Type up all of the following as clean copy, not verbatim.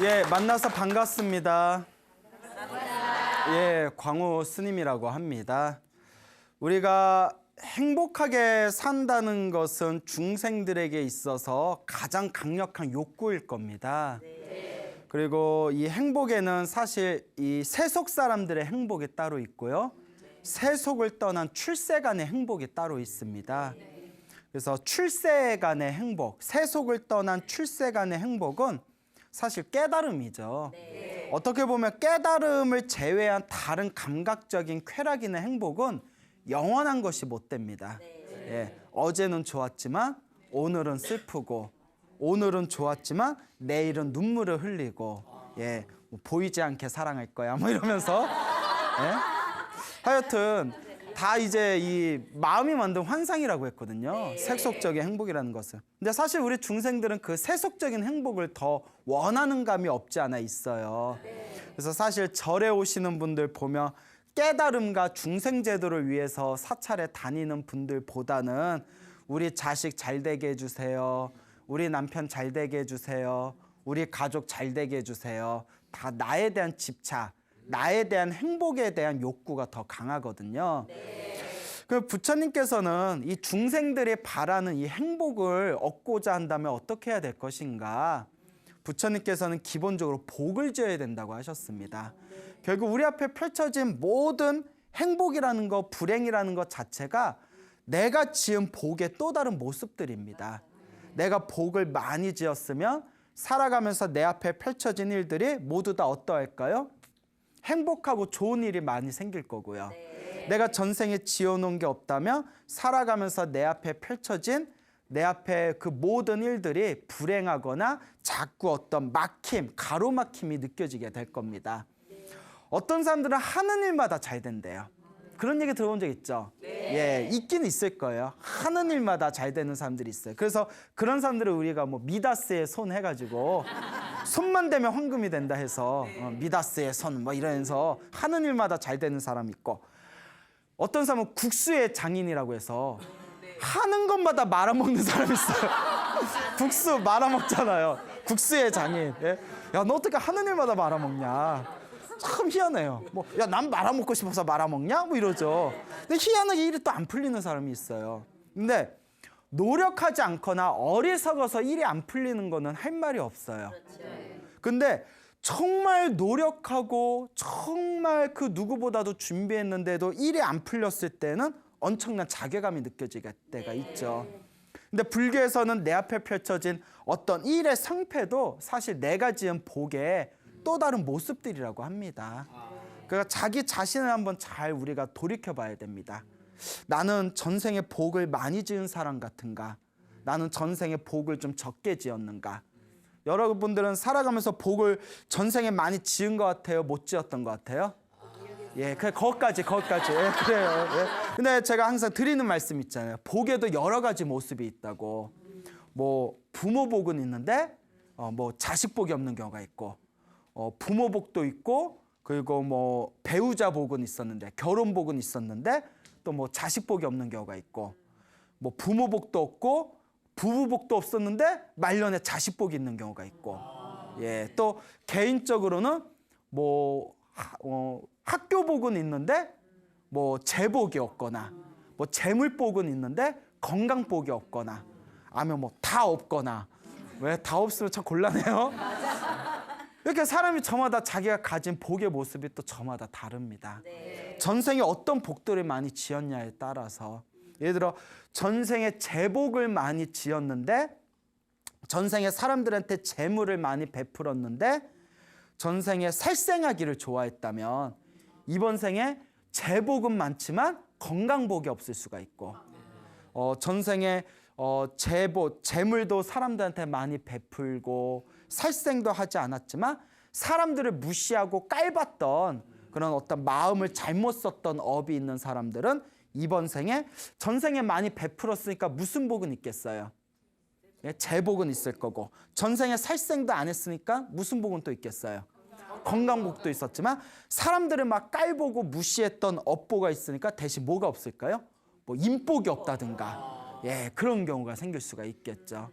예, 만나서 반갑습니다. 예, 광우 스님이라고 합니다. 우리가 행복하게 산다는 것은 중생들에게 있어서 가장 강력한 욕구일 겁니다. 그리고 이 행복에는 사실 이 세속 사람들의 행복이 따로 있고요. 세속을 떠난 출세간의 행복이 따로 있습니다. 그래서 출세간의 행복, 세속을 떠난 출세간의 행복은 사실 깨달음이죠. 어떻게 보면 깨달음을 제외한 다른 감각적인 쾌락이나 행복은 영원한 것이 못 됩니다. 예, 어제는 좋았지만 오늘은 슬프고, 오늘은 좋았지만 내일은 눈물을 흘리고, 예, 뭐 보이지 않게 사랑할 거야 뭐 이러면서, 예? 하여튼 다 이제 이 마음이 만든 환상이라고 했거든요. 세속적인 행복이라는 것은. 근데 사실 우리 중생들은 그 세속적인 행복을 더 원하는 감이 없지 않아 있어요. 그래서 사실 절에 오시는 분들 보면 깨달음과 중생제도를 위해서 사찰에 다니는 분들보다는 우리 자식 잘 되게 해주세요, 우리 남편 잘 되게 해주세요, 우리 가족 잘 되게 해주세요, 다 나에 대한 집착, 나에 대한 행복에 대한 욕구가 더 강하거든요. 그 부처님께서는 이 중생들이 바라는 이 행복을 얻고자 한다면 어떻게 해야 될 것인가? 부처님께서는 기본적으로 복을 지어야 된다고 하셨습니다. 결국 우리 앞에 펼쳐진 모든 행복이라는 것, 불행이라는 것 자체가 내가 지은 복의 또 다른 모습들입니다. 내가 복을 많이 지었으면 살아가면서 내 앞에 펼쳐진 일들이 모두 다 어떠할까요? 행복하고 좋은 일이 많이 생길 거고요. 내가 전생에 지어놓은 게 없다면 살아가면서 내 앞에 펼쳐진 내 앞에 그 모든 일들이 불행하거나 자꾸 어떤 막힘, 가로막힘이 느껴지게 될 겁니다. 어떤 사람들은 하는 일마다 잘 된대요. 그런 얘기 들어본 적 있죠? 예, 있긴 있을 거예요. 하는 일마다 잘 되는 사람들이 있어요. 그래서 그런 사람들을 우리가 뭐 미다스의 손 해가지고 손만 대면 황금이 된다 해서 미다스의 손 뭐 이러면서 하는 일마다 잘 되는 사람 있고, 어떤 사람은 국수의 장인이라고 해서 하는 것마다 말아먹는 사람이 있어요. 국수 말아먹잖아요. 국수의 장인. 예? 야, 너 어떻게 하는 일마다 말아먹냐? 참 희한해요. 뭐, 야, 난 말아먹고 싶어서 말아먹냐? 뭐 이러죠. 근데 희한하게 일이 또 안 풀리는 사람이 있어요. 근데 노력하지 않거나 어리석어서 일이 안 풀리는 거는 할 말이 없어요. 근데 정말 노력하고 정말 그 누구보다도 준비했는데도 일이 안 풀렸을 때는 엄청난 자괴감이 느껴질 때가 있죠. 근데 불교에서는 내 앞에 펼쳐진 어떤 일의 성패도 사실 내가 지은 복의 또 다른 모습들이라고 합니다. 그러니까 자기 자신을 한번 잘 우리가 돌이켜 봐야 됩니다. 나는 전생에 복을 많이 지은 사람 같은가? 나는 전생에 복을 좀 적게 지었는가? 여러분들은 살아가면서 복을 전생에 많이 지은 것 같아요? 못 지었던 것 같아요? 예, 거기까지. 예, 그래요. 예. 근데 제가 항상 드리는 말씀 있잖아요. 복에도 여러 가지 모습이 있다고. 뭐 부모 복은 있는데 뭐 자식 복이 없는 경우가 있고, 부모 복도 있고, 그리고 뭐 배우자 복은 있었는데, 결혼 복은 있었는데 또 뭐 자식 복이 없는 경우가 있고, 뭐 부모 복도 없고 부부 복도 없었는데 말년에 자식 복이 있는 경우가 있고, 예, 또 개인적으로는 뭐 학교 복은 있는데 뭐 재복이 없거나, 뭐 재물복은 있는데 건강복이 없거나, 아니면 뭐 다 없거나. 왜 다 없으면 참 곤란해요. 이렇게 사람이 저마다 자기가 가진 복의 모습이 또 저마다 다릅니다. 전생에 어떤 복들을 많이 지었냐에 따라서, 예를 들어 전생에 재복을 많이 지었는데, 전생에 사람들한테 재물을 많이 베풀었는데 전생에 살생하기를 좋아했다면 이번 생에 재복은 많지만 건강복이 없을 수가 있고, 전생에 재물도 사람들한테 많이 베풀고 살생도 하지 않았지만 사람들을 무시하고 깔봤던 그런 어떤 마음을 잘못 썼던 업이 있는 사람들은 이번 생에 전생에 많이 베풀었으니까 무슨 복은 있겠어요? 예, 재복은 있을 거고, 전생에 살생도 안 했으니까 무슨 복은 또 있겠어요? 건강복도 있었지만 사람들을 막 깔보고 무시했던 업보가 있으니까 대신 뭐가 없을까요? 뭐 인복이 없다든가, 예, 그런 경우가 생길 수가 있겠죠.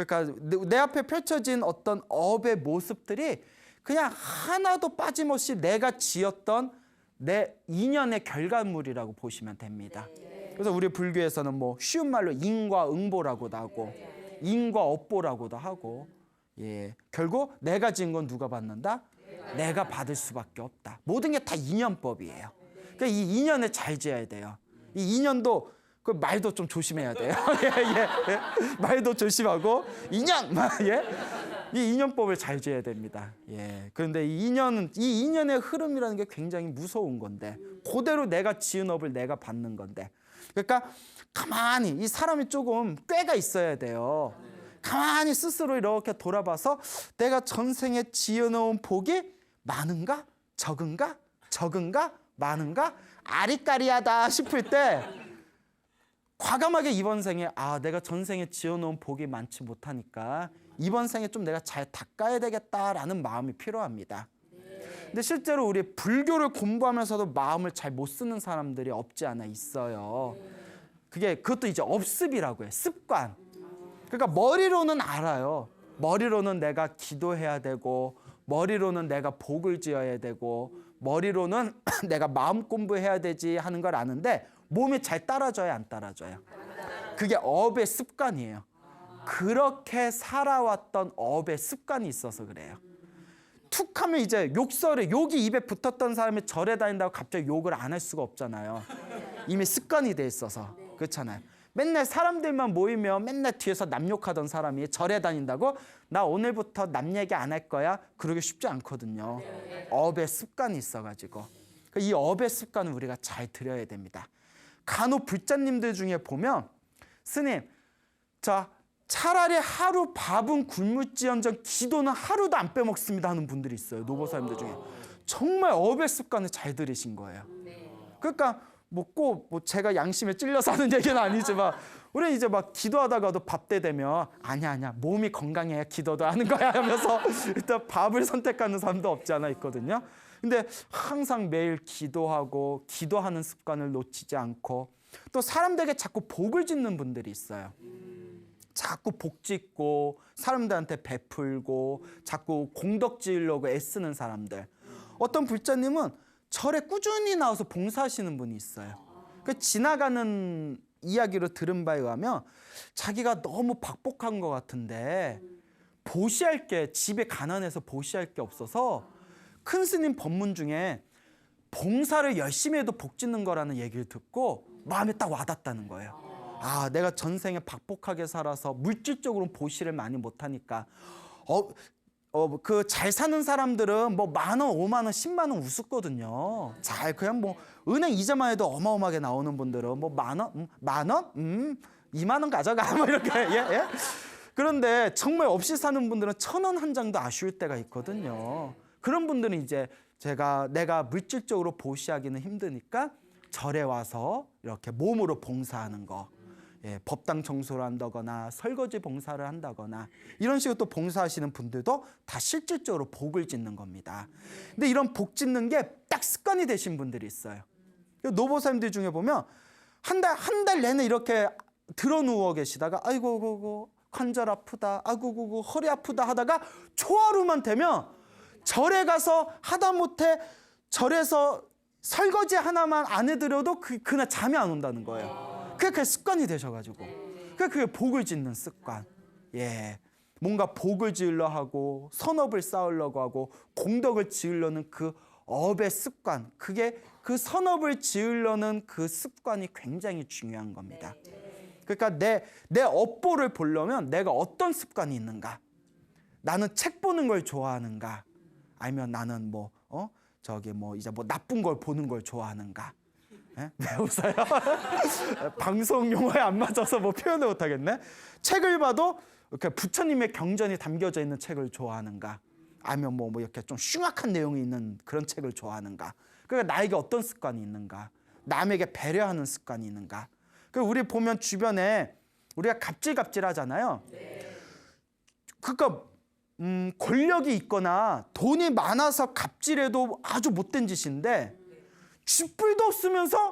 그러니까 내 앞에 펼쳐진 어떤 업의 모습들이 그냥 하나도 빠짐없이 내가 지었던 내 인연의 결과물이라고 보시면 됩니다. 그래서 우리 불교에서는 뭐 쉬운 말로 인과응보라고도 하고 인과업보라고도 하고, 예, 결국 내가 지은 건 누가 받는다? 내가 받을 수밖에 없다. 모든 게 다 인연법이에요. 그러니까 이 인연을 잘 지어야 돼요. 이 인연도 그 말도 좀 조심해야 돼요. 예, 예. 말도 조심하고 인연, 예, 이 인연법을 잘 지어야 됩니다. 예. 그런데 이 인연의 흐름이라는 게 굉장히 무서운 건데, 그대로 내가 지은 업을 내가 받는 건데, 그러니까 가만히 이 사람이 조금 꾀가 있어야 돼요. 가만히 스스로 이렇게 돌아봐서 내가 전생에 지어놓은 복이 많은가, 적은가, 많은가, 아리까리하다 싶을 때 과감하게 이번 생에 내가 전생에 지어놓은 복이 많지 못하니까 이번 생에 좀 내가 잘 닦아야 되겠다라는 마음이 필요합니다. 근데 실제로 우리 불교를 공부하면서도 마음을 잘 못 쓰는 사람들이 없지 않아 있어요. 그것도 이제 업습이라고 해요. 습관. 그러니까 머리로는 알아요. 머리로는 내가 기도해야 되고, 머리로는 내가 복을 지어야 되고, 머리로는 내가 마음 공부해야 되지 하는 걸 아는데 몸이 잘 따라줘야 안 따라줘요. 그게 업의 습관이에요. 그렇게 살아왔던 업의 습관이 있어서 그래요. 툭 하면 이제 욕이 입에 붙었던 사람이 절에 다닌다고 갑자기 욕을 안 할 수가 없잖아요. 이미 습관이 돼 있어서. 그렇잖아요. 맨날 사람들만 모이면 맨날 뒤에서 남 욕하던 사람이 절에 다닌다고 나 오늘부터 남 얘기 안 할 거야? 그러기 쉽지 않거든요. 업의 습관이 있어가지고. 이 업의 습관을 우리가 잘 들여야 됩니다. 간혹 불자님들 중에 보면 스님, 자 차라리 하루 밥은 굶을지언정 기도는 하루도 안 빼먹습니다 하는 분들이 있어요. 노보사님들 중에. 정말 업의 습관을 잘 들이신 거예요. 그러니까 꼭 제가 양심에 찔려서 하는 얘기는 아니지만 우리 이제 막 기도하다가도 밥 때 되면 아니야 몸이 건강해야 기도도 하는 거야 하면서 일단 밥을 선택하는 사람도 없지 않아 있거든요. 근데 항상 매일 기도하고 기도하는 습관을 놓치지 않고, 또 사람들에게 자꾸 복을 짓는 분들이 있어요. 자꾸 복 짓고 사람들한테 베풀고 자꾸 공덕 지으려고 애쓰는 사람들. 어떤 불자님은 절에 꾸준히 나와서 봉사하시는 분이 있어요. 지나가는 이야기로 들은 바에 의하면 자기가 너무 박복한 것 같은데 보시할 게, 집에 가난해서 보시할 게 없어서 큰 스님 법문 중에 봉사를 열심히 해도 복 짓는 거라는 얘기를 듣고 마음에 딱 와닿다는 거예요. 내가 전생에 박복하게 살아서 물질적으로는 보시를 많이 못하니까 그 잘 사는 사람들은 뭐 10,000원, 50,000원, 100,000원 우습거든요. 그냥 뭐 은행 이자만 해도 어마어마하게 나오는 분들은 뭐 10,000원, 10,000원, 20,000원 가져가 뭐 이렇게. 예? 그런데 정말 없이 사는 분들은 1,000원 한 장도 아쉬울 때가 있거든요. 그런 분들은 이제 내가 물질적으로 보시하기는 힘드니까 절에 와서 이렇게 몸으로 봉사하는 거. 예, 법당 청소를 한다거나 설거지 봉사를 한다거나 이런 식으로 또 봉사하시는 분들도 다 실질적으로 복을 짓는 겁니다. 근데 이런 복 짓는 게 딱 습관이 되신 분들이 있어요. 노보사님들 중에 보면 한 달 내내 이렇게 들어 누워 계시다가 아이고 관절 아프다, 아이고 허리 아프다 하다가 초하루만 되면 절에 가서 하다못해 절에서 설거지 하나만 안 해드려도 그날 잠이 안 온다는 거예요. 그게 습관이 되셔가지고. 그게 복을 짓는 습관. 예. 뭔가 복을 지으려 하고, 선업을 쌓으려고 하고, 공덕을 지으려는 그 업의 습관. 그게 그 선업을 지으려는 그 습관이 굉장히 중요한 겁니다. 그러니까 내 업보를 보려면 내가 어떤 습관이 있는가? 나는 책 보는 걸 좋아하는가? 아니면 나는 이제 나쁜 걸 보는 걸 좋아하는가? 왜 웃어요? 방송 용어에 안 맞아서 표현을 못하겠네. 책을 봐도 이렇게 부처님의 경전이 담겨져 있는 책을 좋아하는가? 아니면 이렇게 좀 흉악한 내용이 있는 그런 책을 좋아하는가? 그러니까 나에게 어떤 습관이 있는가? 남에게 배려하는 습관이 있는가? 우리 보면 주변에 우리가 갑질하잖아요. 그러니까 권력이 있거나 돈이 많아서 갑질해도 아주 못된 짓인데, 쥐뿔도 없으면서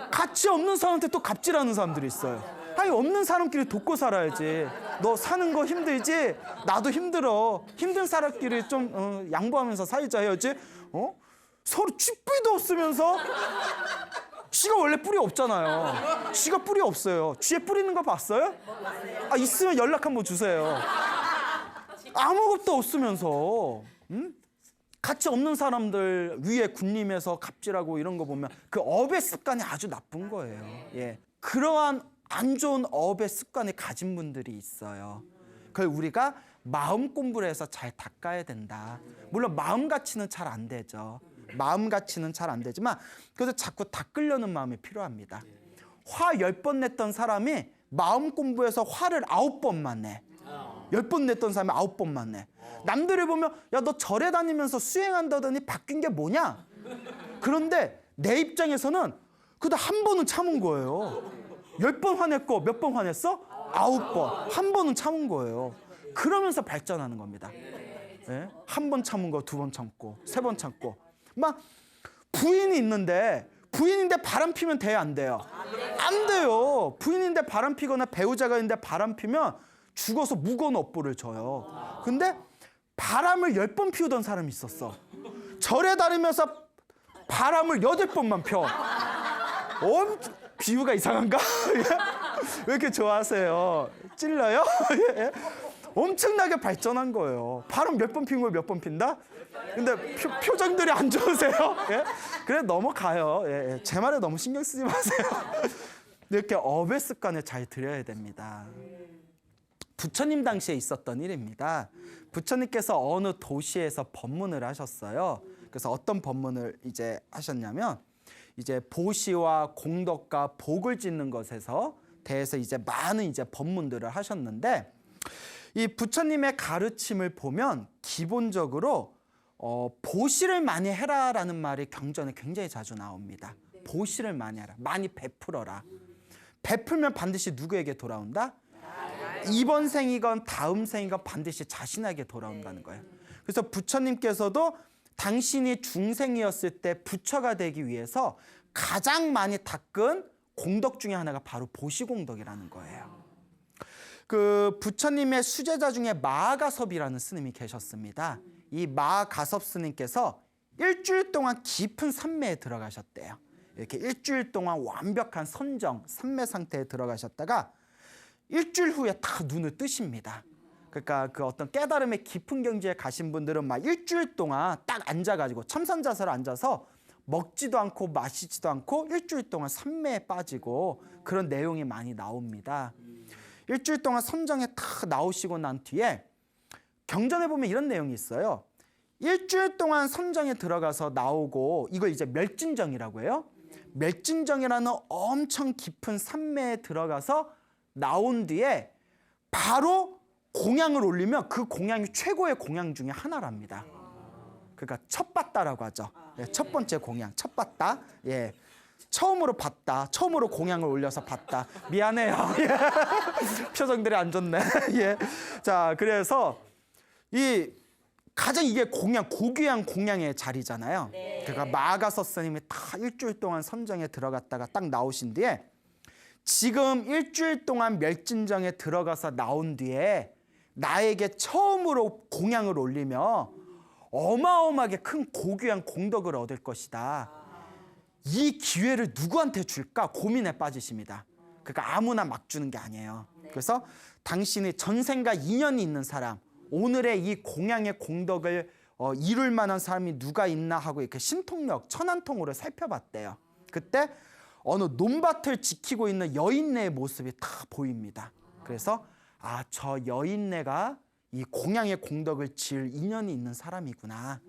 가치 없는 사람한테 또 갑질하는 사람들이 있어요. 아니, 없는 사람끼리 돕고 살아야지. 너 사는 거 힘들지? 나도 힘들어. 힘든 사람끼리 좀 양보하면서 살자 해야지. 서로 쥐뿔도 없으면서. 쥐가 원래 뿔이 없잖아요. 쥐가 뿔이 없어요. 쥐에 뿔 있는 거 봤어요? 아, 있으면 연락 한번 주세요. 아무것도 없으면서 가치 없는 사람들 위에 군림해서 갑질하고 이런 거 보면 그 업의 습관이 아주 나쁜 거예요. 예. 그러한 안 좋은 업의 습관을 가진 분들이 있어요. 그걸 우리가 마음 공부를 해서 잘 닦아야 된다. 물론 마음 가치는 잘 안 되죠. 마음 가치는 잘 안 되지만 그래서 자꾸 닦으려는 마음이 필요합니다. 화 10번 냈던 사람이 마음 공부해서 화를 9번만 내. 10번 냈던 사람이 9번만 내. 남들을 보면 야, 너 절에 다니면서 수행한다더니 바뀐 게 뭐냐? 그런데 내 입장에서는 그래도 한 번은 참은 거예요. 10번 화냈고 몇 번 화냈어? 9번. 한 번은 참은 거예요. 그러면서 발전하는 겁니다. 예? 한 번 참은 거 2번 참고 3번 참고. 막 부인이 있는데 부인인데 바람 피면 돼요, 안 돼요? 안 돼요. 부인인데 바람 피거나 배우자가 있는데 바람 피면 죽어서 무거운 업보를 줘요. 근데 바람을 10번 피우던 사람이 있었어. 절에 다니면서 바람을 8번만 펴. 비유가 이상한가? 왜 이렇게 좋아하세요? 찔러요? 엄청나게 발전한 거예요. 바람 몇 번 핀 걸 몇 번 핀다? 근데 표정들이 안 좋으세요? 예? 그래 넘어가요. 예. 제 말에 너무 신경 쓰지 마세요. 이렇게 업의 습관을 잘 들여야 됩니다. 부처님 당시에 있었던 일입니다. 부처님께서 어느 도시에서 법문을 하셨어요. 그래서 어떤 법문을 이제 하셨냐면 이제 보시와 공덕과 복을 짓는 것에서 대해서 이제 많은 이제 법문들을 하셨는데 이 부처님의 가르침을 보면 기본적으로 보시를 많이 해라라는 말이 경전에 굉장히 자주 나옵니다. 보시를 많이 해라. 많이 베풀어라. 베풀면 반드시 누구에게 돌아온다? 이번 생이건 다음 생이건 반드시 자신에게 돌아온다는 거예요. 그래서 부처님께서도 당신이 중생이었을 때 부처가 되기 위해서 가장 많이 닦은 공덕 중에 하나가 바로 보시공덕이라는 거예요. 그 부처님의 수제자 중에 마하가섭이라는 스님이 계셨습니다. 이 마하가섭 스님께서 일주일 동안 깊은 산매에 들어가셨대요. 이렇게 일주일 동안 완벽한 선정, 산매 상태에 들어가셨다가 일주일 후에 딱 눈을 뜨십니다. 그러니까 그 어떤 깨달음의 깊은 경지에 가신 분들은 막 일주일 동안 딱 앉아가지고 첨산자세로 앉아서 먹지도 않고 마시지도 않고 일주일 동안 산매에 빠지고 그런 내용이 많이 나옵니다. 일주일 동안 선정에 딱 나오시고 난 뒤에 경전에 보면 이런 내용이 있어요. 일주일 동안 선정에 들어가서 나오고 이걸 이제 멸진정이라고 해요. 멸진정이라는 엄청 깊은 산매에 들어가서 나온 뒤에 바로 공양을 올리면 그 공양이 최고의 공양 중에 하나랍니다. 그러니까 첫 봤다라고 하죠. 예, 첫 번째 공양, 첫 봤다. 예, 처음으로 봤다. 처음으로 공양을 올려서 봤다. 미안해요. 예. 표정들이 안 좋네. 예. 자, 그래서 이 가장 이게 공양, 고귀한 공양의 자리잖아요. 그러니까 마하가섭 스님이 다 일주일 동안 선정에 들어갔다가 딱 나오신 뒤에 지금 일주일 동안 멸진정에 들어가서 나온 뒤에 나에게 처음으로 공양을 올리며 어마어마하게 큰 고귀한 공덕을 얻을 것이다. 이 기회를 누구한테 줄까 고민에 빠지십니다. 그러니까 아무나 막 주는 게 아니에요. 그래서 당신이 전생과 인연이 있는 사람, 오늘의 이 공양의 공덕을 이룰 만한 사람이 누가 있나 하고 이렇게 신통력, 천안통으로 살펴봤대요. 그때 어느 논밭을 지키고 있는 여인네의 모습이 다 보입니다. 그래서 저 여인네가 이 공양의 공덕을 지을 인연이 있는 사람이구나.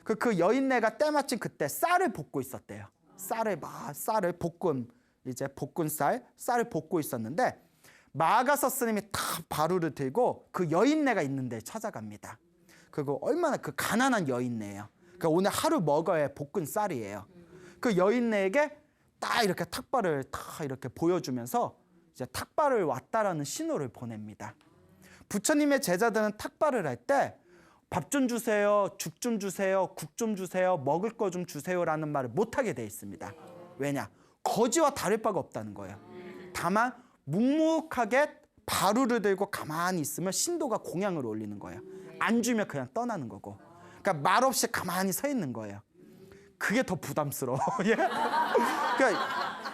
그 여인네가 때마침 그때 쌀을 볶고 있었대요. 쌀을 볶은 이제 볶은 쌀을 볶고 있었는데 마하가섭 스님이 탁 바루를 들고 그 여인네가 있는 데 찾아갑니다. 그리고 얼마나 그 가난한 여인네예요. 그러니까 오늘 하루 먹어야 볶은 쌀이에요. 그 여인네에게 딱 이렇게 탁발을 딱 이렇게 보여주면서 이제 탁발을 왔다라는 신호를 보냅니다. 부처님의 제자들은 탁발을 할 때 밥 좀 주세요, 죽 좀 주세요, 국 좀 주세요, 먹을 거 좀 주세요라는 말을 못하게 돼 있습니다. 왜냐? 거지와 다를 바가 없다는 거예요. 다만 묵묵하게 바루를 들고 가만히 있으면 신도가 공양을 올리는 거예요. 안 주면 그냥 떠나는 거고. 그러니까 말없이 가만히 서 있는 거예요. 그게 더 부담스러워. 예? 그러니까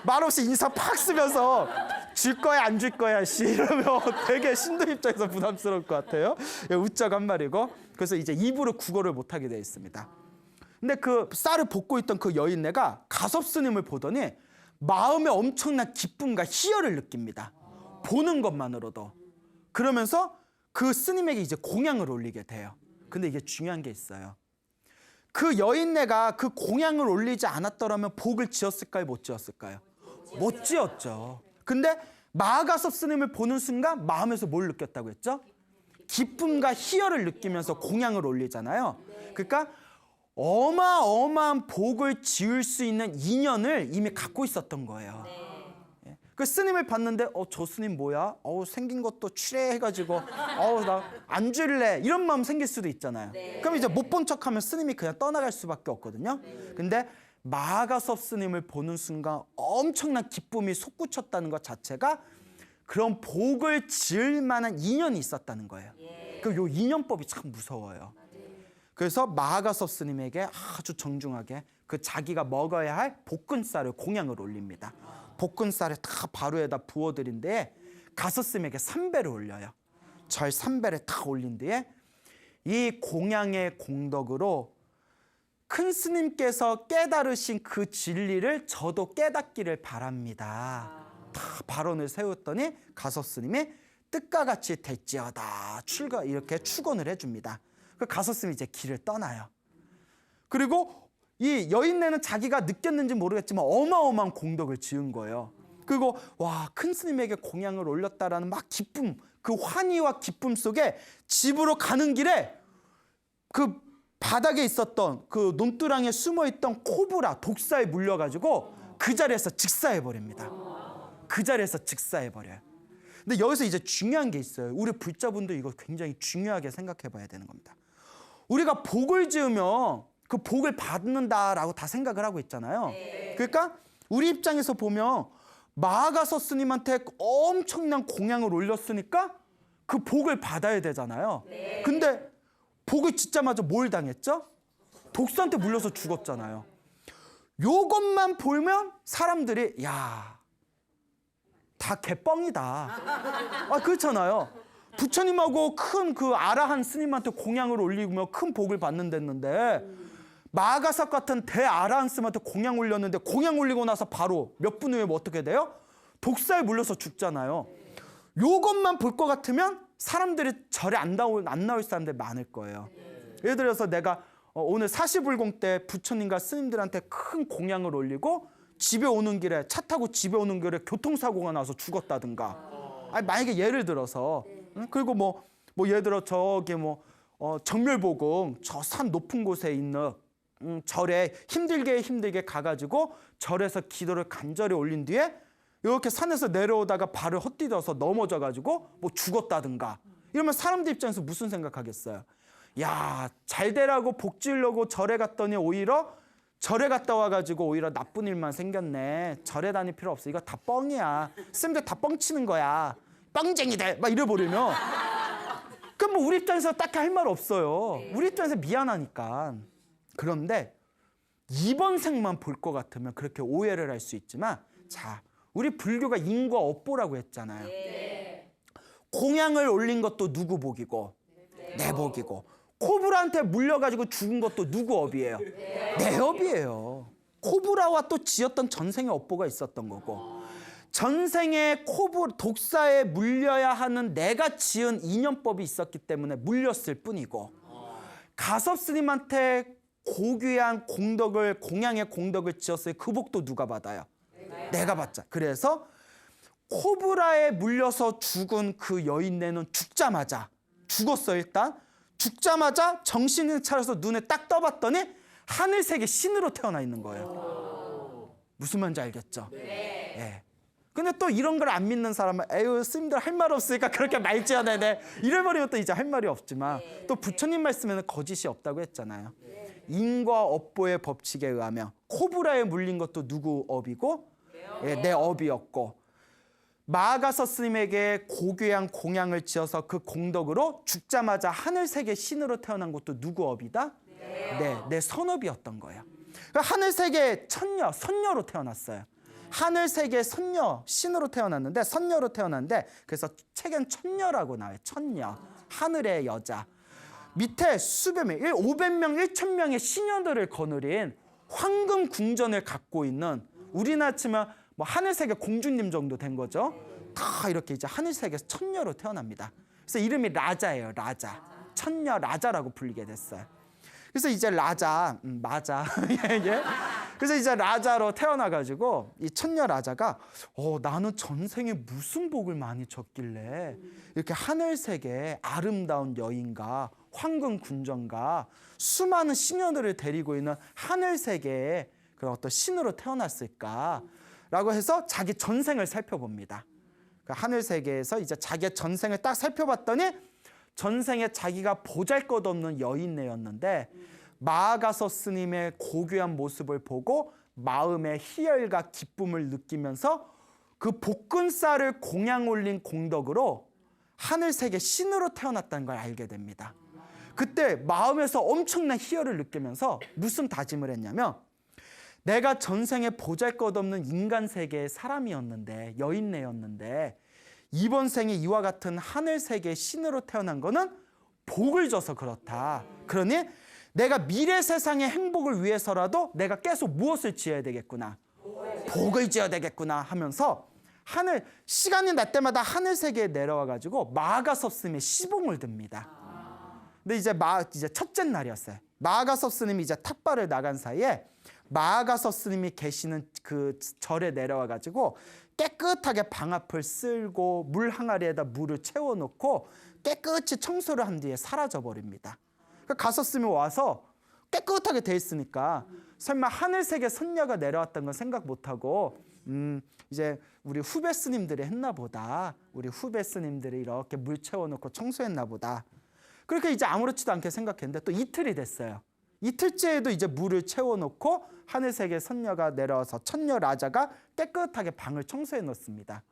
말없이 인사 팍 쓰면서 줄 거야 안 줄 거야 씨 이러면 되게 신도 입장에서 부담스러울 것 같아요. 예, 웃자고 한 말이고. 그래서 이제 입으로 국어를 못하게 되어 있습니다. 근데 그 쌀을 볶고 있던 그 여인네가 가섭 스님을 보더니 마음에 엄청난 기쁨과 희열을 느낍니다. 보는 것만으로도. 그러면서 그 스님에게 이제 공양을 올리게 돼요. 근데 이게 중요한 게 있어요. 그 여인네가 그 공양을 올리지 않았더라면 복을 지었을까요? 못 지었을까요? 못 지었죠. 근데 마가섭 스님을 보는 순간 마음에서 뭘 느꼈다고 했죠? 기쁨과 희열을 느끼면서 공양을 올리잖아요. 그러니까 어마어마한 복을 지을 수 있는 인연을 이미 갖고 있었던 거예요. 예. 그 스님을 봤는데 저 스님 뭐야? 생긴 것도 취레해가지고 나 안 줄래 이런 마음 생길 수도 있잖아요. 그럼 이제 못 본 척하면 스님이 그냥 떠나갈 수밖에 없거든요. 근데 마가섭 스님을 보는 순간 엄청난 기쁨이 솟구쳤다는 것 자체가 그런 복을 지을 만한 인연이 있었다는 거예요. 그 요 인연법이 참 무서워요. 그래서 마가섭 스님에게 아주 정중하게 그 자기가 먹어야 할 볶은쌀을 공양을 올립니다. 볶은쌀을 다 바로에다 부어드린 뒤에 가섭 스님에게 3배를 올려요. 절 3배를 다 올린 뒤에 이 공양의 공덕으로 큰 스님께서 깨달으신 그 진리를 저도 깨닫기를 바랍니다. 다 발언을 세웠더니 가섭 스님이 뜻과 같이 될지어다 이렇게 축원을 해줍니다. 그 가섭 스님이 이제 길을 떠나요. 그리고 이 여인네는 자기가 느꼈는지 모르겠지만 어마어마한 공덕을 지은 거예요. 그리고 큰 스님에게 공양을 올렸다라는 막 기쁨, 그 환희와 기쁨 속에 집으로 가는 길에 그 바닥에 있었던 그 논두랑에 숨어있던 코브라 독사에 물려가지고 그 자리에서 직사해버립니다. 그 자리에서 직사해버려요. 근데 여기서 이제 중요한 게 있어요. 우리 불자분들 이거 굉장히 중요하게 생각해 봐야 되는 겁니다. 우리가 복을 지으면 그 복을 받는다라고 다 생각을 하고 있잖아요. 그러니까 우리 입장에서 보면 마가섭 스님한테 엄청난 공양을 올렸으니까 그 복을 받아야 되잖아요. 근데 복을 짓자마자 뭘 당했죠? 독사한테 물려서 죽었잖아요. 요것만 보면 사람들이 다 개뻥이다. 그렇잖아요. 부처님하고 큰 그 아라한 스님한테 공양을 올리면 큰 복을 받는댔는데 마가섭 같은 대아라한 스님한테 공양 올렸는데 공양 올리고 나서 바로 몇 분 후에 어떻게 돼요? 독사에 물려서 죽잖아요. 요것만 볼 것 같으면 사람들이 절에 안 나올 사람들이 많을 거예요. 예를 들어서 내가 오늘 사시불공 때 부처님과 스님들한테 큰 공양을 올리고 집에 오는 길에 차 타고 집에 오는 길에 교통사고가 나서 죽었다든가. 만약에 예를 들어서 그리고 뭐 예를 들어 저기 정멸보궁 저 산 높은 곳에 있는 절에 힘들게 가가지고 절에서 기도를 간절히 올린 뒤에 이렇게 산에서 내려오다가 발을 헛디뎌서 넘어져가지고 죽었다든가. 이러면 사람들 입장에서 무슨 생각하겠어요? 잘 되라고 복 지으려고 절에 갔더니 오히려 절에 갔다 와가지고 오히려 나쁜 일만 생겼네. 절에 다닐 필요 없어. 이거 다 뻥이야. 스님들 다 뻥치는 거야. 뻥쟁이들 막 이래버리면 그럼 우리 입장에서 딱히 할 말 없어요. 우리 입장에서 미안하니까. 그런데 이번 생만 볼 것 같으면 그렇게 오해를 할 수 있지만 우리 불교가 인과 업보라고 했잖아요. 공양을 올린 것도 누구 복이고 내 복이고 코브라한테 물려가지고 죽은 것도 누구 업이에요? 내 업이에요. 코브라와 또 지었던 전생의 업보가 있었던 거고 전생에 독사에 물려야 하는 내가 지은 인연법이 있었기 때문에 물렸을 뿐이고 가섭 스님한테 고귀한 공덕을 공양의 공덕을 지었어요. 그 복도 누가 받아요? 내가 받자. 그래서 코브라에 물려서 죽은 그 여인네는 죽었어 일단. 죽자마자 정신을 차려서 눈에 딱 떠봤더니 하늘색의 신으로 태어나 있는 거예요. 무슨 말인지 알겠죠? 예. 근데 또 이런 걸 안 믿는 사람은 에휴 스님들 할 말 없으니까 그렇게 말지어야 되네. 이래버리면 또 이제 할 말이 없지만 또 부처님 말씀에는 거짓이 없다고 했잖아요. 인과 업보의 법칙에 의하면 코브라에 물린 것도 누구 업이고? 내 업이었고, 마아가서 스님에게 고귀한 공양을 지어서 그 공덕으로 죽자마자 하늘세계 신으로 태어난 것도 누구 업이다? 내 선업이었던 거예요. 그러니까 하늘세계 천녀, 선녀로 태어났어요. 하늘세계 선녀, 신으로 태어났는데, 선녀로 태어났는데, 그래서 책엔 천녀라고 나와요. 천녀, 하늘의 여자. 밑에 수백 명, 500명, 1000명의 신녀들을 거느린 황금 궁전을 갖고 있는, 우리나라 치면 뭐 하늘세계 공주님 정도 된 거죠. 다 이렇게 이제 하늘세계에서 천녀로 태어납니다. 그래서 이름이 라자예요. 라자. 천녀 라자라고 불리게 됐어요. 그래서 이제 라자, 맞아. 예. 그래서 이제 라자로 태어나가지고 이 천녀 라자가 나는 전생에 무슨 복을 많이 졌길래 이렇게 하늘세계에 아름다운 여인과 황금 군전과 수많은 신녀들을 데리고 있는 하늘세계에 그런 어떤 신으로 태어났을까라고 해서 자기 전생을 살펴봅니다. 그 하늘세계에서 이제 자기의 전생을 딱 살펴봤더니 전생에 자기가 보잘것없는 여인네였는데 마아가서 스님의 고귀한 모습을 보고 마음의 희열과 기쁨을 느끼면서 그 볶은쌀을 공양 올린 공덕으로 하늘세계 신으로 태어났다는 걸 알게 됩니다. 그때 마음에서 엄청난 희열을 느끼면서 무슨 다짐을 했냐면, 내가 전생에 보잘것없는 인간 세계의 사람이었는데, 여인네였는데 이번 생에 이와 같은 하늘세계의 신으로 태어난 거는 복을 줘서 그렇다. 그러니 내가 미래 세상의 행복을 위해서라도 내가 계속 무엇을 지어야 되겠구나. 복을 지어야 되겠구나 하면서 시간이 날 때마다 하늘세계에 내려와가지고 마아가서 스님의 시봉을 듭니다. 근데 이제 첫째 날이었어요. 마아가서 스님이 이제 탑발을 나간 사이에 마아가서 스님이 계시는 그 절에 내려와가지고 깨끗하게 방 앞을 쓸고 물 항아리에다 물을 채워놓고 깨끗이 청소를 한 뒤에 사라져버립니다. 가서 스님이 와서 깨끗하게 돼 있으니까 설마 하늘세계 선녀가 내려왔던 건 생각 못하고 이제 우리 후배 스님들이 했나 보다. 우리 후배 스님들이 이렇게 물 채워놓고 청소했나 보다. 그렇게 이제 아무렇지도 않게 생각했는데 또 이틀이 됐어요. 이틀째에도 이제 물을 채워놓고 하늘세계 선녀가 내려와서 천녀 라자가 깨끗하게 방을 청소해 놓습니다.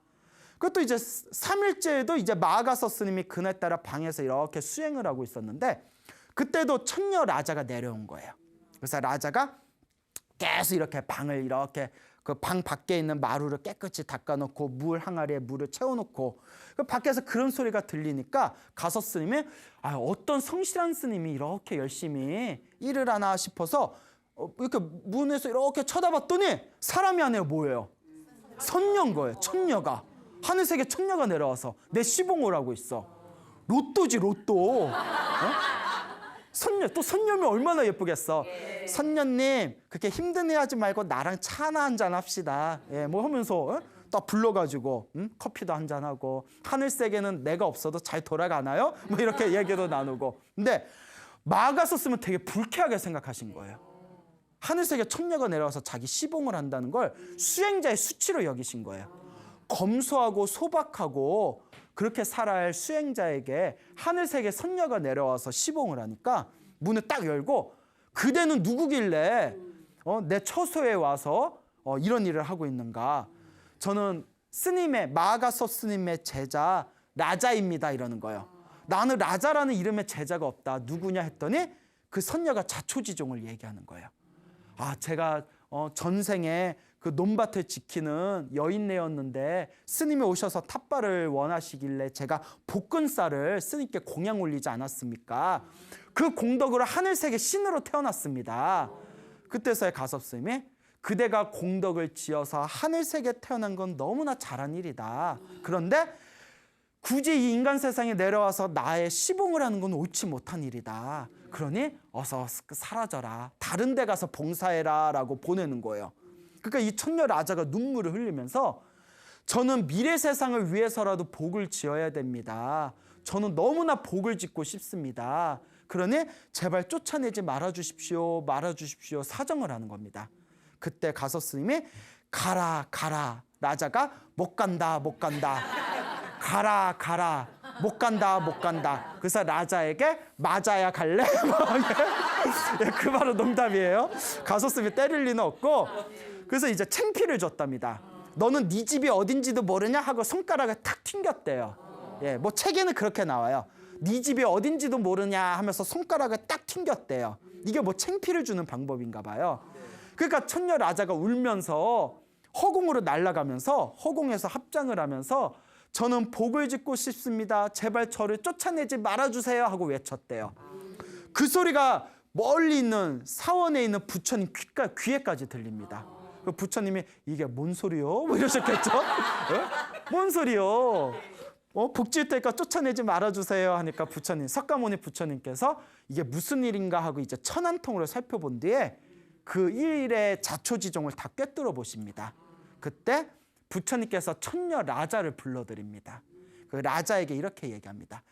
그것도 이제 3일째에도 이제 마아가서 스님이 그날따라 방에서 이렇게 수행을 하고 있었는데 그때도 천녀 라자가 내려온 거예요. 그래서 라자가 계속 이렇게 방을 이렇게 그 방 밖에 있는 마루를 깨끗이 닦아놓고 물 항아리에 물을 채워놓고 그 밖에서 그런 소리가 들리니까 가서 스님이 어떤 성실한 스님이 이렇게 열심히 일을 하나 싶어서 이렇게 문에서 이렇게 쳐다봤더니 사람이 아니에요. 뭐예요? 선녀인 거예요. 천녀가. 하늘세계 천녀가 내려와서 내 시봉을 하고 있어. 로또지 로또. 선녀, 또 선녀면 얼마나 예쁘겠어. 선녀님 그렇게 힘든 일 하지 말고 나랑 차나 한잔 합시다. 뭐 하면서 딱 불러가지고 커피도 한잔하고 하늘세계는 내가 없어도 잘 돌아가나요? 뭐 이렇게 얘기도 나누고. 근데 마아가서 스님은 되게 불쾌하게 생각하신 거예요. 하늘세계 천녀가 내려와서 자기 시봉을 한다는 걸 수행자의 수치로 여기신 거예요. 검소하고 소박하고 그렇게 살아야 할 수행자에게 하늘세계 선녀가 내려와서 시봉을 하니까 문을 딱 열고 그대는 누구길래 내 처소에 와서 이런 일을 하고 있는가. 저는 마아가서 스님의 제자 라자입니다 이러는 거예요. 나는 라자라는 이름의 제자가 없다. 누구냐 했더니 그 선녀가 자초지종을 얘기하는 거예요. 제가 전생에 그 논밭을 지키는 여인네였는데 스님이 오셔서 탑발을 원하시길래 제가 볶은쌀을 스님께 공양 올리지 않았습니까? 그 공덕으로 하늘세계 신으로 태어났습니다. 그때서야 가섭스님이 그대가 공덕을 지어서 하늘세계에 태어난 건 너무나 잘한 일이다. 그런데 굳이 이 인간 세상에 내려와서 나의 시봉을 하는 건 옳지 못한 일이다. 그러니 어서 사라져라. 다른 데 가서 봉사해라 라고 보내는 거예요. 그러니까 이 천녀 라자가 눈물을 흘리면서 저는 미래 세상을 위해서라도 복을 지어야 됩니다. 저는 너무나 복을 짓고 싶습니다. 그러니 제발 쫓아내지 말아주십시오. 사정을 하는 겁니다. 그때 가서 스님이 가라 라자가 못 간다, 못 간다. 가라, 가라. 못 간다, 못 간다. 그래서 라자에게 맞아야 갈래? 예, 그 바로 농담이에요. 가소슴이 때릴 리는 없고. 그래서 이제 창피를 줬답니다. 너는 네 집이 어딘지도 모르냐 하고 손가락을 탁 튕겼대요. 예, 뭐 책에는 그렇게 나와요. 네 집이 어딘지도 모르냐 하면서 손가락을 딱 튕겼대요. 이게 뭐 창피를 주는 방법인가 봐요. 그러니까 천녀 라자가 울면서 허공으로 날아가면서 허공에서 합장을 하면서 저는 복을 짓고 싶습니다. 제발 저를 쫓아내지 말아주세요 하고 외쳤대요. 그 소리가 멀리 있는 사원에 있는 부처님 귀에까지 들립니다. 그 부처님이 이게 뭔 소리요? 뭐 이러셨겠죠? 뭔 소리요? 복 지을 테니까 쫓아내지 말아주세요 하니까 부처님, 석가모니 부처님께서 이게 무슨 일인가 하고 이제 천안통으로 살펴본 뒤에 그 일의 자초지종을 다 꿰뚫어 보십니다. 그때 부처님께서 천녀 라자를 불러드립니다. 그 라자에게 이렇게 얘기합니다.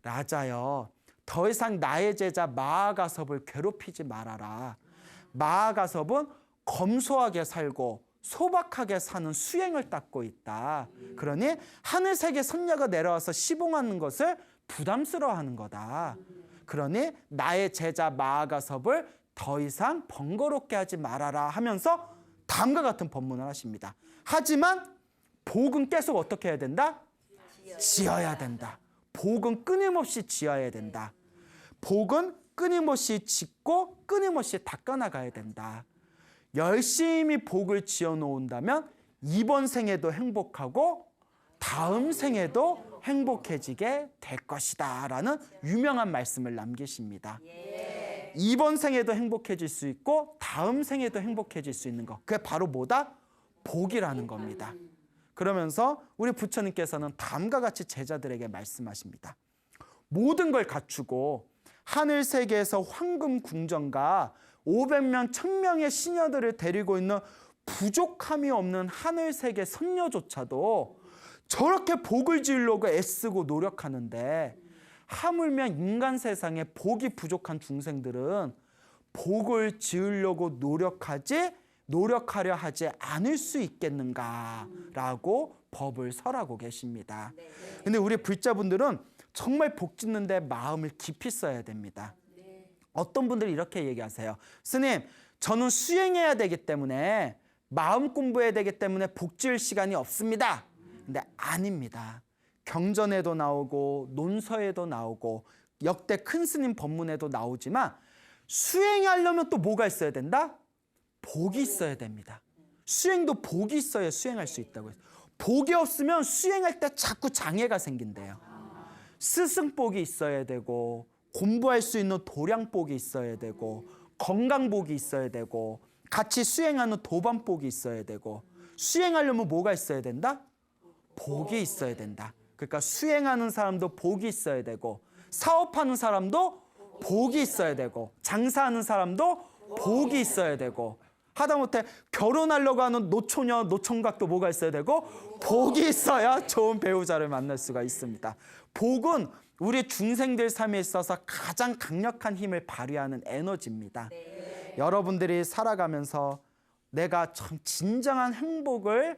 라자여, 더 이상 나의 제자 마하가섭을 괴롭히지 말아라. 마하가섭은 검소하게 살고 소박하게 사는 수행을 닦고 있다. 그러니 하늘세계 선녀가 내려와서 시봉하는 것을 부담스러워하는 거다. 그러니 나의 제자 마하가섭을 더 이상 번거롭게 하지 말아라 하면서 다음과 같은 법문을 하십니다. 하지만 복은 계속 어떻게 해야 된다? 지어야 된다. 복은 끊임없이 지어야 된다. 복은 끊임없이 짓고 끊임없이 닦아나가야 된다. 열심히 복을 지어 놓은다면 이번 생에도 행복하고 다음 생에도 행복해지게 될 것이다 라는 유명한 말씀을 남기십니다. 이번 생에도 행복해질 수 있고 다음 생에도 행복해질 수 있는 것, 그게 바로 뭐다? 복이라는 겁니다. 그러면서 우리 부처님께서는 다음과 같이 제자들에게 말씀하십니다. 모든 걸 갖추고 하늘세계에서 황금 궁전과 500명, 1000명의 시녀들을 데리고 있는 부족함이 없는 하늘세계 선녀조차도 저렇게 복을 지으려고 애쓰고 노력하는데 하물며 인간 세상에 복이 부족한 중생들은 복을 지으려고 노력하려 하지 않을 수 있겠는가라고 법을 설하고 계십니다. 근데 우리 불자분들은 정말 복 짓는데 마음을 깊이 써야 됩니다. 어떤 분들이 이렇게 얘기하세요. 스님, 저는 수행해야 되기 때문에 마음 공부해야 되기 때문에 복 지을 시간이 없습니다. 근데 아닙니다. 경전에도 나오고 논서에도 나오고 역대 큰 스님 법문에도 나오지만 수행하려면 또 뭐가 있어야 된다? 복이 있어야 됩니다. 수행도 복이 있어야 수행할 수 있다고 해요. 복이 없으면 수행할 때 자꾸 장애가 생긴대요. 스승복이 있어야 되고 공부할 수 있는 도량복이 있어야 되고 건강복이 있어야 되고 같이 수행하는 도반복이 있어야 되고 수행하려면 뭐가 있어야 된다? 복이 있어야 된다. 그러니까 수행하는 사람도 복이 있어야 되고 사업하는 사람도 복이 있어야 되고 장사하는 사람도 복이 있어야 되고 하다못해 결혼하려고 하는 노처녀, 노총각도 뭐가 있어야 되고 복이 있어야 좋은 배우자를 만날 수가 있습니다. 복은 우리 중생들 삶에 있어서 가장 강력한 힘을 발휘하는 에너지입니다. 여러분들이 살아가면서 내가 참 진정한 행복을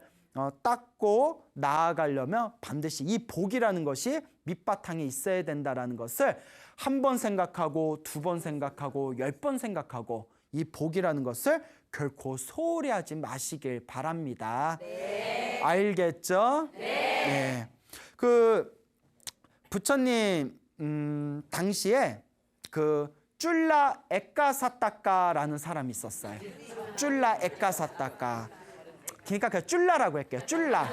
닦고 나아가려면 반드시 이 복이라는 것이 밑바탕에 있어야 된다는 것을 한 번 생각하고 두 번 생각하고 10번 생각하고 이 복이라는 것을 결코 소홀히 하지 마시길 바랍니다. 네. 알겠죠? 네. 네. 그 부처님 당시에 그 쫄라 에까사타카라는 사람이 있었어요. 쫄라 에까사타카. 그러니까 그냥 쫄라라고 할게요. 쫄라.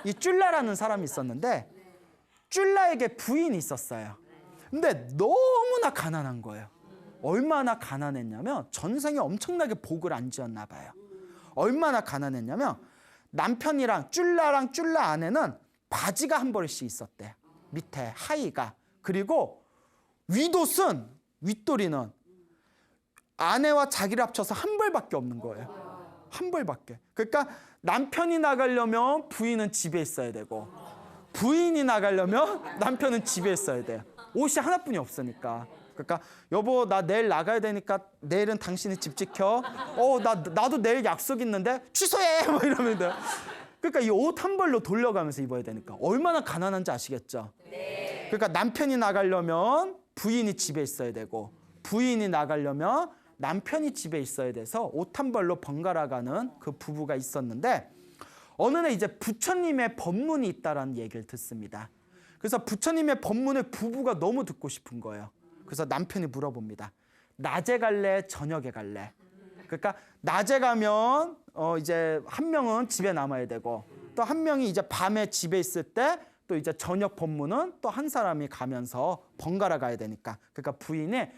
이 쫄라라는 사람이 있었는데 쫄라에게 부인이 있었어요. 근데 너무나 가난한 거예요. 얼마나 가난했냐면 전생에 엄청나게 복을 안 지었나 봐요. 얼마나 가난했냐면 남편이랑 쫄라랑 쫄라 안에는 바지가 한 벌씩 있었대요. 밑에 하의가. 그리고 윗도리는 아내와 자기를 합쳐서 한 벌밖에 없는 거예요. 한 벌밖에. 그러니까 남편이 나가려면 부인은 집에 있어야 되고 부인이 나가려면 남편은 집에 있어야 돼요. 옷이 하나뿐이 없으니까. 그러니까 여보 나 내일 나가야 되니까 내일은 당신이 집 지켜. 나도 내일 약속 있는데 취소해. 뭐 이러면 돼요. 그러니까 이 옷 한 벌로 돌려가면서 입어야 되니까 얼마나 가난한지 아시겠죠? 네. 그러니까 남편이 나가려면 부인이 집에 있어야 되고 부인이 나가려면 남편이 집에 있어야 돼서 옷 한 벌로 번갈아 가는 그 부부가 있었는데 어느 날 이제 부처님의 법문이 있다라는 얘기를 듣습니다. 그래서 부처님의 법문을 부부가 너무 듣고 싶은 거예요. 그래서 남편이 물어봅니다. 낮에 갈래, 저녁에 갈래? 그러니까 낮에 가면 이제 한 명은 집에 남아야 되고 또 한 명이 이제 밤에 집에 있을 때 또 이제 저녁 법문은 또 한 사람이 가면서 번갈아 가야 되니까. 그러니까 부인이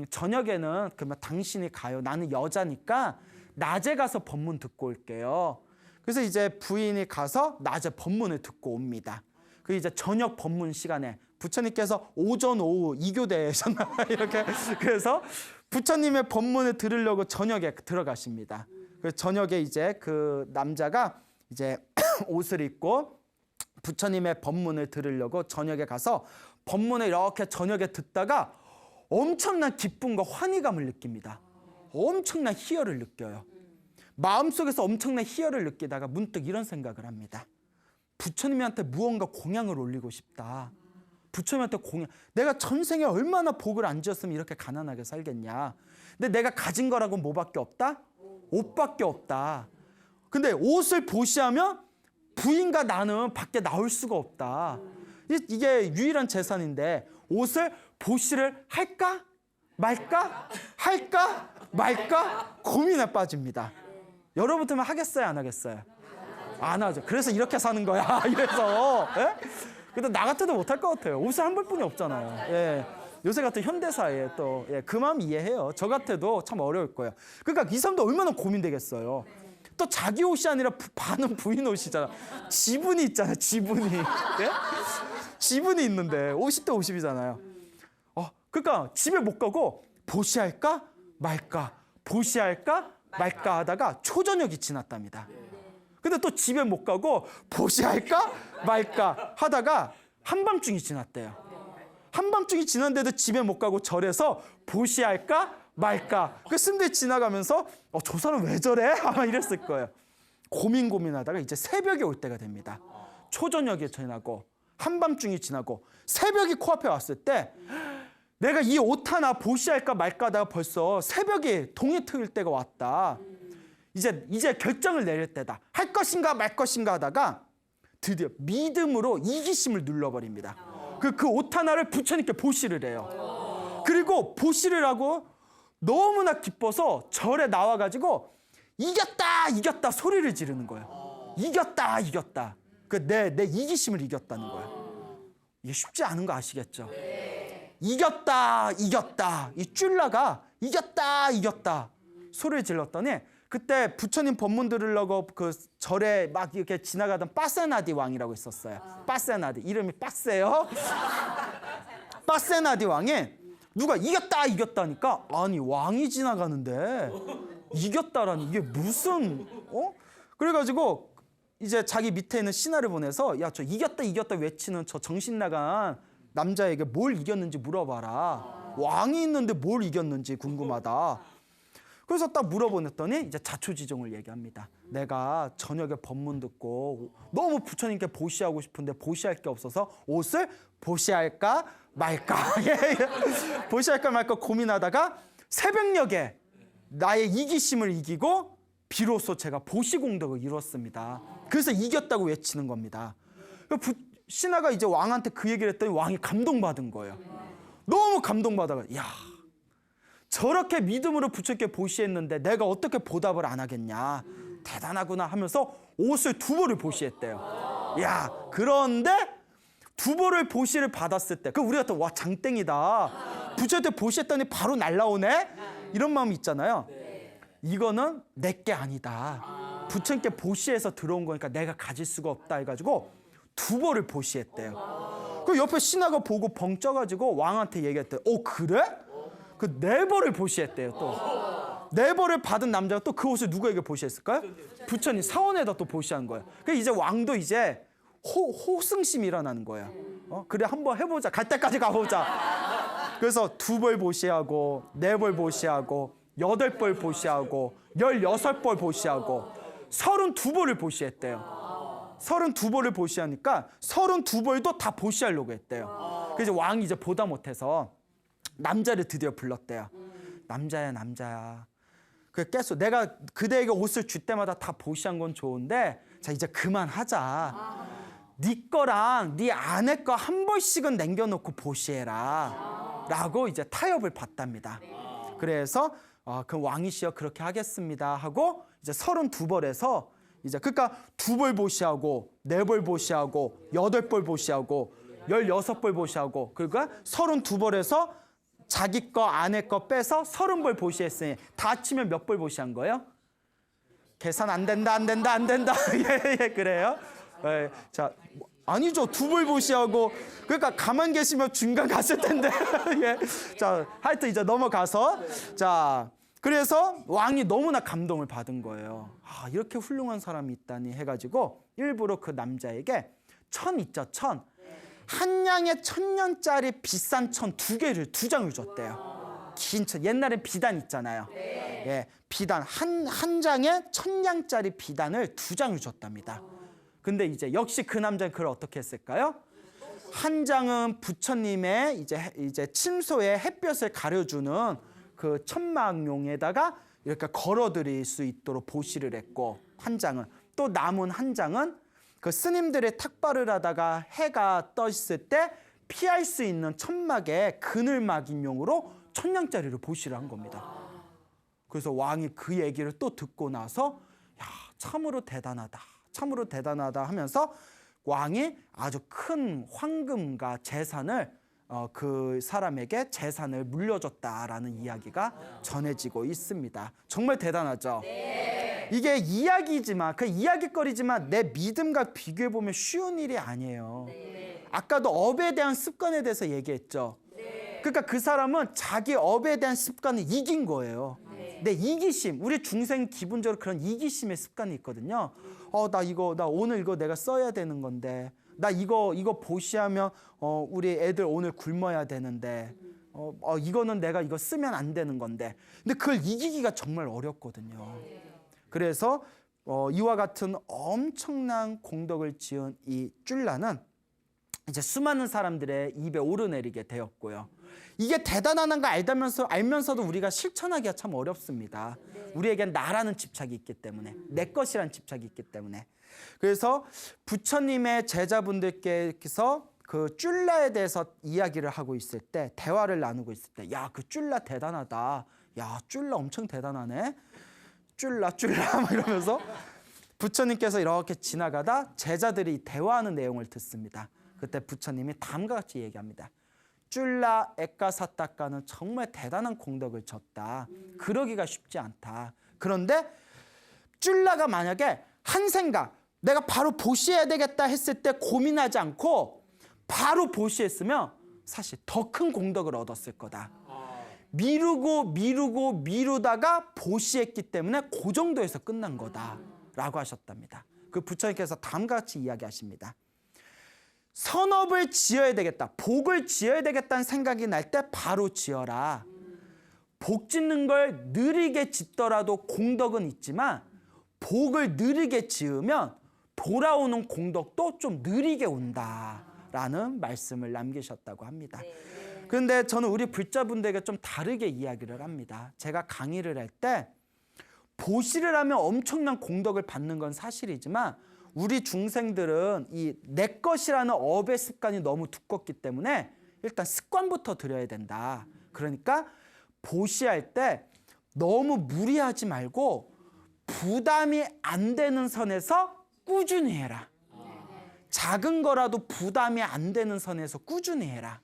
저녁에는 그러면 당신이 가요. 나는 여자니까 낮에 가서 법문 듣고 올게요. 그래서 이제 부인이 가서 낮에 법문을 듣고 옵니다. 그 이제 저녁 법문 시간에 부처님께서 오전 오후 2교대셨나 이렇게 그래서 부처님의 법문을 들으려고 저녁에 들어가십니다. 그래서 저녁에 이제 그 남자가 이제 옷을 입고 부처님의 법문을 들으려고 저녁에 가서 법문을 이렇게 저녁에 듣다가 엄청난 기쁨과 환희감을 느낍니다. 엄청난 희열을 느껴요. 마음속에서 엄청난 희열을 느끼다가 문득 이런 생각을 합니다. 부처님한테 무언가 공양을 올리고 싶다. 부처님한테 공양. 내가 전생에 얼마나 복을 안 지었으면 이렇게 가난하게 살겠냐. 근데 내가 가진 거라고 뭐밖에 없다? 옷밖에 없다. 근데 옷을 보시하면 부인과 나는 밖에 나올 수가 없다. 이게 유일한 재산인데 옷을 보시를 할까 말까 할까 말까 고민에 빠집니다. 여러분들은 하겠어요 안 하겠어요? 안 하죠. 그래서 이렇게 사는 거야. 이래서 근데 나 같아도 못할 것 같아요. 옷을 한 벌뿐이 없잖아요. 예. 요새 같은 현대사에 또 그 마음 이해해요. 저 같아도 참 어려울 거예요. 그러니까 이 사람도 얼마나 고민되겠어요. 또 자기 옷이 아니라 반은 부인 옷이잖아. 지분이 있잖아. 지분이. 예? 지분이 있는데 50대 50이잖아요. 그러니까 집에 못 가고 보시할까 말까 보시할까 말까 하다가 초저녁이 지났답니다. 근데 또 집에 못 가고 보시할까 말까 하다가 한밤중이 지났대요. 한밤중이 지났는데도 집에 못 가고 절에서 보시할까 말까 그 쓴데 지나가면서 저 사람 왜 저래? 아마 이랬을 거예요. 고민하다가 이제 새벽이 올 때가 됩니다. 초저녁이 지나고 한밤중이 지나고 새벽이 코앞에 왔을 때 내가 이 옷 하나 보시할까 말까 하다가 벌써 새벽이 동이 트일 때가 왔다. 이제 결정을 내릴 때다. 할 것인가 말 것인가 하다가 드디어 믿음으로 이기심을 눌러버립니다. 그 옷 하나를 부처님께 보시를 해요. 그리고 보시를 하고 너무나 기뻐서 절에 나와가지고 이겼다 소리를 지르는 거예요. 이겼다 내 이기심을 이겼다는 거예요. 이게 쉽지 않은 거 아시겠죠? 이겼다 이 쫄라가 이겼다 소리를 질렀더니 그때 부처님 법문 들으려고 그 절에 막 이렇게 지나가던 빠세나디 왕이라고 있었어요. 빠세나디 이름이 빡세요. 빠세나디 왕이 누가 이겼다니까 아니 왕이 지나가는데 이겼다라니 이게 무슨 그래가지고 이제 자기 밑에 있는 신하를 보내서 야 저 이겼다 외치는 저 정신 나간 남자에게 뭘 이겼는지 물어봐라. 왕이 있는데 뭘 이겼는지 궁금하다. 그래서 딱 물어보냈더니 이제 자초지종을 얘기합니다. 내가 저녁에 법문 듣고 너무 부처님께 보시하고 싶은데 보시할 게 없어서 옷을 보시할까 말까 보시할까 말까 고민하다가 새벽녘에 나의 이기심을 이기고 비로소 제가 보시공덕을 이뤘습니다. 그래서 이겼다고 외치는 겁니다. 신하가 이제 왕한테 그 얘기를 했더니 왕이 감동받은 거예요. 너무 감동받아가 야 저렇게 믿음으로 부처님께 보시했는데 내가 어떻게 보답을 안 하겠냐. 대단하구나 하면서 옷을 2벌을 보시했대요. 야 그런데 2벌을 보시를 받았을 때 우리가 또 와 장땡이다. 부처님께 보시했더니 바로 날라오네. 이런 마음이 있잖아요. 이거는 내게 아니다. 부처님께 보시해서 들어온 거니까 내가 가질 수가 없다 해가지고 2벌을 보시했대요. 그 옆에 신하가 보고 벙 쪄가지고 왕한테 얘기했대요. 그래? 그 4벌을 보시했대요. 또 4벌을 받은 남자가 또 그 옷을 누구에게 보시했을까요? 부처님 사원에다 또 보시한 거예요. 그래서 이제 왕도 이제 호승심이 일어나는 거예요. 그래 한번 해보자. 갈 때까지 가보자. 그래서 2벌 보시하고 4벌 보시하고 8벌 보시하고 16벌 보시하고 32벌을 보시했대요. 32벌을 보시하니까 32벌도 다 보시하려고 했대요. 그래서 왕이 이제 보다 못해서 남자를 드디어 불렀대요. 남자야, 남자야. 그 계속 내가 그대에게 옷을 줄 때마다 다 보시한 건 좋은데 자 이제 그만하자. 네 거랑 네 아내 거 한 벌씩은 남겨놓고 보시해라. 라고 이제 타협을 받답니다. 그래서 그 왕이시여 그렇게 하겠습니다 하고 이제 32벌에서 이제 그러니까 2벌 보시하고 4벌 보시하고 8벌 보시하고 16벌 보시하고 그러니까 32벌에서 자기 거 아내 거 빼서 30벌 보시했으니 다 합치면 몇 벌 보시한 거예요? 계산 안 된다. 예, 그래요. 예, 자, 아니죠. 2벌 보시하고 그러니까 가만 계시면 중간 갔을 텐데. 예. 자, 하여튼 이제 넘어가서 자, 그래서 왕이 너무나 감동을 받은 거예요. 아, 이렇게 훌륭한 사람이 있다니 해가지고 일부러 그 남자에게 천 있죠, 천. 한 양에 1000년짜리 비싼 천 2장을 줬대요. 긴 천. 옛날엔 비단 있잖아요. 예, 비단 한 장에 1000냥짜리 비단을 2장을 줬답니다. 근데 이제 역시 그 남자는 그걸 어떻게 했을까요? 한 장은 부처님의 이제 침소에 햇볕을 가려주는 그 천막용에다가 이렇게 걸어드릴 수 있도록 보시를 했고, 한 장은 또 남은 한 장은 그 스님들의 탁발을 하다가 해가 떠 있을 때 피할 수 있는 천막의 그늘막인용으로 1000냥짜리를 보시를 한 겁니다. 그래서 왕이 그 얘기를 또 듣고 나서 야, 참으로 대단하다. 참으로 대단하다 하면서 왕이 아주 큰 황금과 재산을 그 사람에게 재산을 물려줬다라는 이야기가 전해지고 있습니다. 정말 대단하죠? 네. 이게 이야기지만 그 이야기거리지만 내 믿음과 비교해보면 쉬운 일이 아니에요. 네. 아까도 업에 대한 습관에 대해서 얘기했죠. 네. 그러니까 그 사람은 자기 업에 대한 습관을 이긴 거예요. 네, 이기심. 우리 중생 기본적으로 그런 이기심의 습관이 있거든요. 나 오늘 이거 내가 써야 되는 건데, 나 이거 보시하면 우리 애들 오늘 굶어야 되는데, 이거는 내가 이거 쓰면 안 되는 건데. 근데 그걸 이기기가 정말 어렵거든요. 그래서 이와 같은 엄청난 공덕을 지은 이 쫄라는 이제 수많은 사람들의 입에 오르내리게 되었고요. 이게 대단한 거 알면서도 우리가 실천하기가 참 어렵습니다. 우리에겐 나라는 집착이 있기 때문에, 내 것이란 집착이 있기 때문에. 그래서 부처님의 제자분들께서 그 쫄라에 대해서 이야기를 하고 있을 때, 대화를 나누고 있을 때, 야, 그 쫄라 대단하다. 야, 쫄라 엄청 대단하네. 쫄라 막 이러면서 부처님께서 이렇게 지나가다 제자들이 대화하는 내용을 듣습니다. 그때 부처님이 다음과 같이 얘기합니다. 쫄라 에까사타카는 정말 대단한 공덕을 졌다. 그러기가 쉽지 않다. 그런데 쫄라가 만약에 한 생각, 내가 바로 보시해야 되겠다 했을 때 고민하지 않고 바로 보시했으면 사실 더 큰 공덕을 얻었을 거다. 미루다가 보시했기 때문에 그 정도에서 끝난 거다라고 하셨답니다. 그 부처님께서 다음과 같이 이야기하십니다. 선업을 지어야 되겠다, 복을 지어야 되겠다는 생각이 날 때 바로 지어라. 복 짓는 걸 느리게 짓더라도 공덕은 있지만 복을 느리게 지으면 돌아오는 공덕도 좀 느리게 온다라는 말씀을 남기셨다고 합니다. 그런데 저는 우리 불자분들에게 좀 다르게 이야기를 합니다. 제가 강의를 할 때 보시를 하면 엄청난 공덕을 받는 건 사실이지만 우리 중생들은 이 내 것이라는 업의 습관이 너무 두껍기 때문에 일단 습관부터 들여야 된다. 그러니까 보시할 때 너무 무리하지 말고 부담이 안 되는 선에서 꾸준히 해라. 작은 거라도 부담이 안 되는 선에서 꾸준히 해라.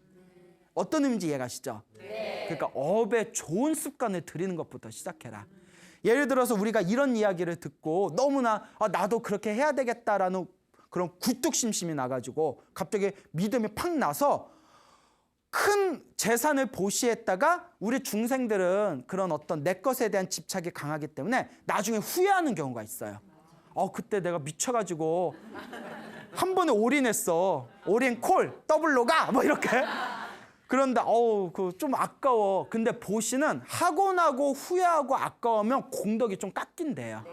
어떤 의미인지 이해가시죠? 네. 그러니까 업에 좋은 습관을 들이는 것부터 시작해라. 예를 들어서 우리가 이런 이야기를 듣고 너무나 나도 그렇게 해야 되겠다라는 그런 굴뚝심심이 나가지고 갑자기 믿음이 팍 나서 큰 재산을 보시했다가 우리 중생들은 그런 어떤 내 것에 대한 집착이 강하기 때문에 나중에 후회하는 경우가 있어요. 그때 내가 미쳐가지고 한 번에 올인했어. 올인 콜 더블로 가 뭐 이렇게. 그런데 그 좀 아까워. 근데 보시는 하고 나고 후회하고 아까우면 공덕이 좀 깎인대요.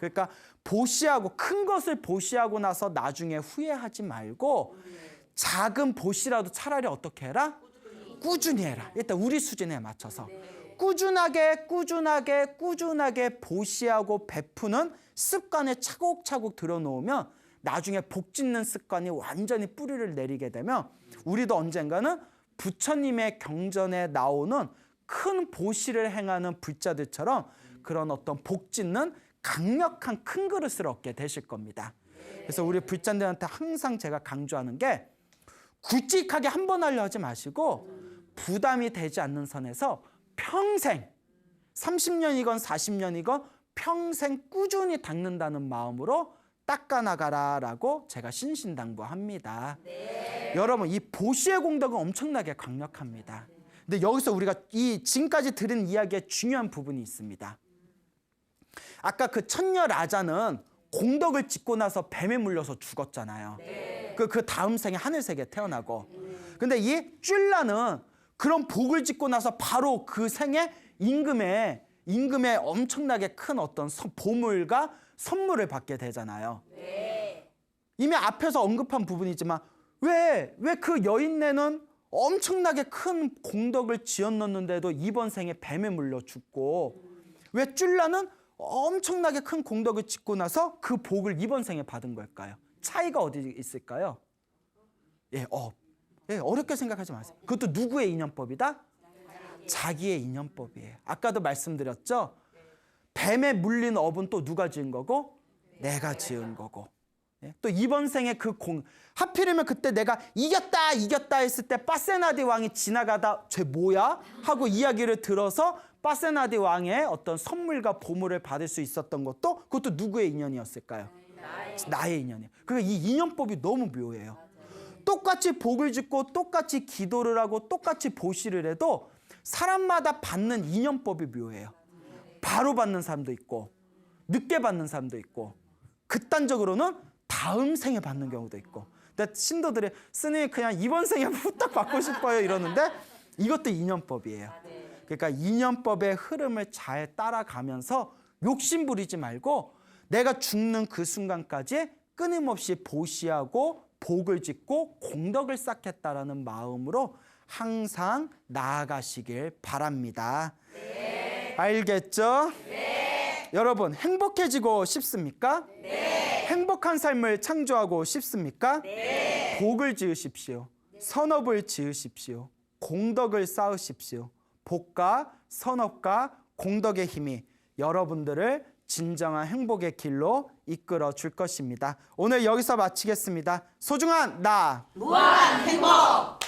그러니까 보시하고 큰 것을 보시하고 나서 나중에 후회하지 말고 작은 보시라도 차라리 어떻게 해라? 꾸준히 해라. 일단 우리 수준에 맞춰서 꾸준하게 보시하고 베푸는 습관에 차곡차곡 들어놓으면 나중에 복 짓는 습관이 완전히 뿌리를 내리게 되면 우리도 언젠가는 부처님의 경전에 나오는 큰 보시를 행하는 불자들처럼 그런 어떤 복 짓는 강력한 큰 그릇을 얻게 되실 겁니다. 그래서 우리 불자들한테 항상 제가 강조하는 게 굵직하게 한 번 하려 하지 마시고 부담이 되지 않는 선에서 평생 30년이건 40년이건 평생 꾸준히 닦는다는 마음으로 닦아나가라라고 제가 신신당부합니다. 여러분 이 보시의 공덕은 엄청나게 강력합니다. 근데 여기서 우리가 이 지금까지 들은 이야기의 중요한 부분이 있습니다. 아까 그 천녀 라자는 공덕을 짓고 나서 뱀에 물려서 죽었잖아요. 그 다음 생에 하늘색에 태어나고. 근데 이 쭌라는 그런 복을 짓고 나서 바로 그 생에 임금의 엄청나게 큰 어떤 보물과 선물을 받게 되잖아요. 이미 앞에서 언급한 부분이지만 왜 그 여인네는 엄청나게 큰 공덕을 지었는데도 이번 생에 뱀에 물려 죽고 왜 쭌라는 엄청나게 큰 공덕을 짓고 나서 그 복을 이번 생에 받은 걸까요? 차이가 어디 있을까요? 어렵게 생각하지 마세요. 그것도 누구의 인연법이다? 자기의 인연법이에요. 아까도 말씀드렸죠? 뱀에 물린 업은 또 누가 지은 거고? 내가 지은 거고. 또 이번 생에 하필이면 그때 내가 이겼다 했을 때 파세나디 왕이 지나가다 쟤 뭐야? 하고 이야기를 들어서 파세나디 왕의 어떤 선물과 보물을 받을 수 있었던 그것도 누구의 인연이었을까요? 나의 인연이에요. 그러니까 이 인연법이 너무 묘해요. 똑같이 복을 짓고 똑같이 기도를 하고 똑같이 보시를 해도 사람마다 받는 인연법이 묘해요. 바로 받는 사람도 있고 늦게 받는 사람도 있고 극단적으로는 다음 생에 받는 경우도 있고. 근데 신도들이 스님 그냥 이번 생에 후딱 받고 싶어요 이러는데 이것도 인연법이에요. 그러니까 인연법의 흐름을 잘 따라가면서 욕심 부리지 말고 내가 죽는 그 순간까지 끊임없이 보시하고 복을 짓고 공덕을 쌓겠다라는 마음으로 항상 나아가시길 바랍니다. 알겠죠? 여러분 행복해지고 싶습니까? 행복한 삶을 창조하고 싶습니까? 복을 지으십시오. 선업을 지으십시오. 공덕을 쌓으십시오. 복과 선업과 공덕의 힘이 여러분들을 진정한 행복의 길로 이끌어 줄 것입니다. 오늘 여기서 마치겠습니다. 소중한 나 무한 행복!